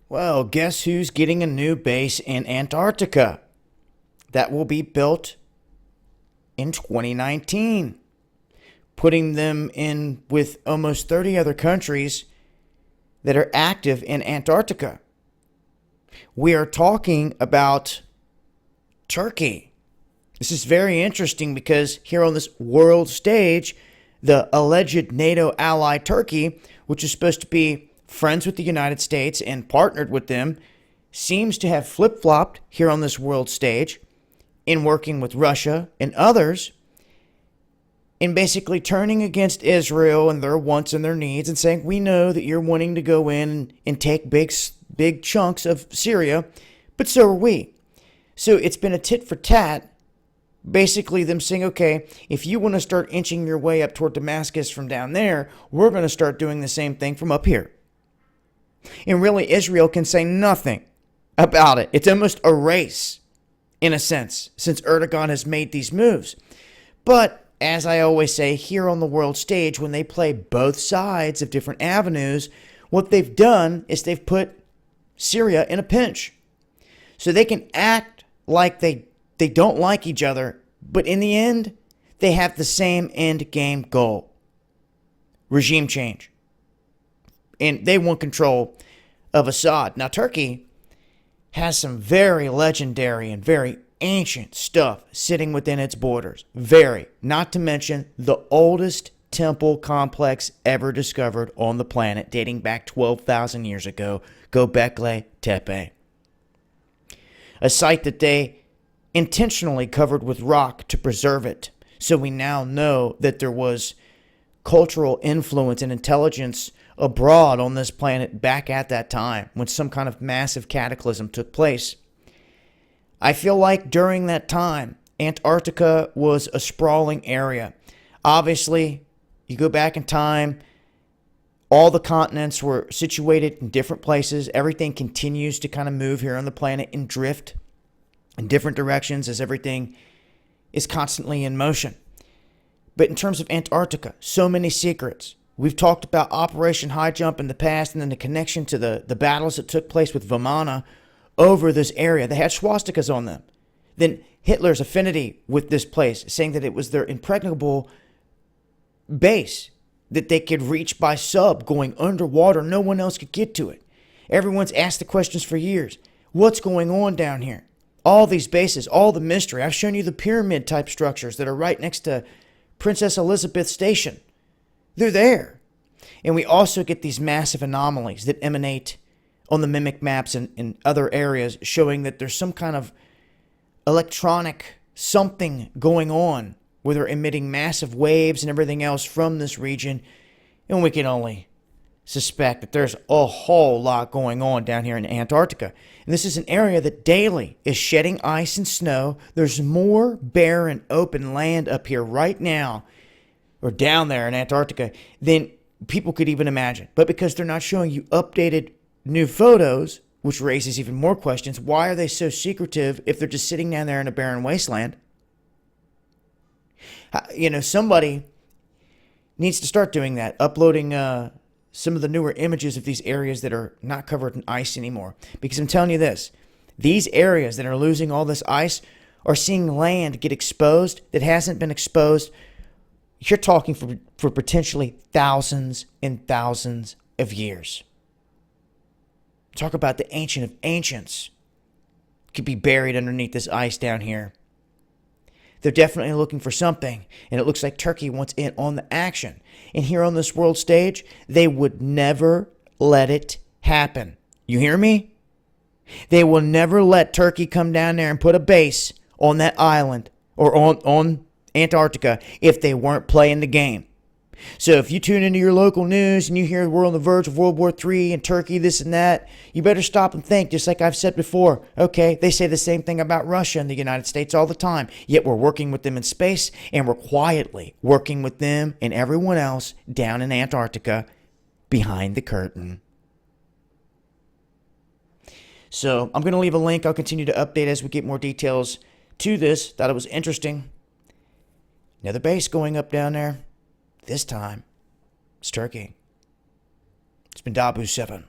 Well, guess who's getting a new base in Antarctica? That will be built in 2019, putting them in with almost 30 other countries that are active in Antarctica. We are talking about Turkey. This is very interesting because here on this world stage, the alleged NATO ally Turkey, which is supposed to be friends with the United States and partnered with them, seems to have flip-flopped here on this world stage in working with Russia and others in basically turning against Israel and their wants and their needs and saying, we know that you're wanting to go in and take big chunks of Syria, but so are we. So it's been a tit for tat, basically them saying, okay, if you want to start inching your way up toward Damascus from down there, we're going to start doing the same thing from up here. And really, Israel can say nothing about it. It's almost a race, in a sense, since Erdogan has made these moves. But as I always say, here on the world stage, when they play both sides of different avenues, what they've done is they've put Syria in a pinch. So they can act like they don't like each other, but in the end, they have the same end game goal: regime change. And they want control of Assad. Now, Turkey has some very legendary and very ancient stuff sitting within its borders. Very. Not to mention the oldest temple complex ever discovered on the planet, dating back 12,000 years ago, Göbekli Tepe. A site that they intentionally covered with rock to preserve it. So we now know that there was cultural influence and intelligence abroad on this planet back at that time when some kind of massive cataclysm took place. I feel like during that time, Antarctica was a sprawling area. Obviously, you go back in time, all the continents were situated in different places. Everything continues to kind of move here on the planet and drift in different directions as everything is constantly in motion. But in terms of Antarctica, so many secrets. We've talked about Operation High Jump in the past and then the connection to the battles that took place with Vamana over this area. They had swastikas on them. Then Hitler's affinity with this place, saying that it was their impregnable base that they could reach by sub, going underwater. No one else could get to it. Everyone's asked the questions for years. What's going on down here? All these bases, all the mystery. I've shown you the pyramid type structures that are right next to Princess Elizabeth Station. They're there. And we also get these massive anomalies that emanate on the mimic maps and other areas, showing that there's some kind of electronic something going on where they're emitting massive waves and everything else from this region. And we can only suspect that there's a whole lot going on down here in Antarctica. And this is an area that daily is shedding ice and snow. There's more barren open land up here right now, or down there in Antarctica, than people could even imagine. But because they're not showing you updated new photos, which raises even more questions, why are they so secretive if they're just sitting down there in a barren wasteland? Somebody needs to start doing that, uploading some of the newer images of these areas that are not covered in ice anymore. Because I'm telling you this, these areas that are losing all this ice are seeing land get exposed that hasn't been exposed. You're talking for potentially thousands and thousands of years. Talk about the ancient of ancients could be buried underneath this ice down here. They're definitely looking for something, and it looks like Turkey wants in on the action. And here on this world stage, they would never let it happen. You hear me? They will never let Turkey come down there and put a base on that island or on Antarctica if they weren't playing the game. So if you tune into your local news and you hear we're on the verge of World War III and Turkey, this and that, you better stop and think, just like I've said before. Okay, they say the same thing about Russia and the United States all the time, yet we're working with them in space, and we're quietly working with them and everyone else down in Antarctica behind the curtain. So I'm going to leave a link. I'll continue to update as we get more details to this. Thought it was interesting. Another base going up down there. This time, it's Turkey. It's been Dabu 7.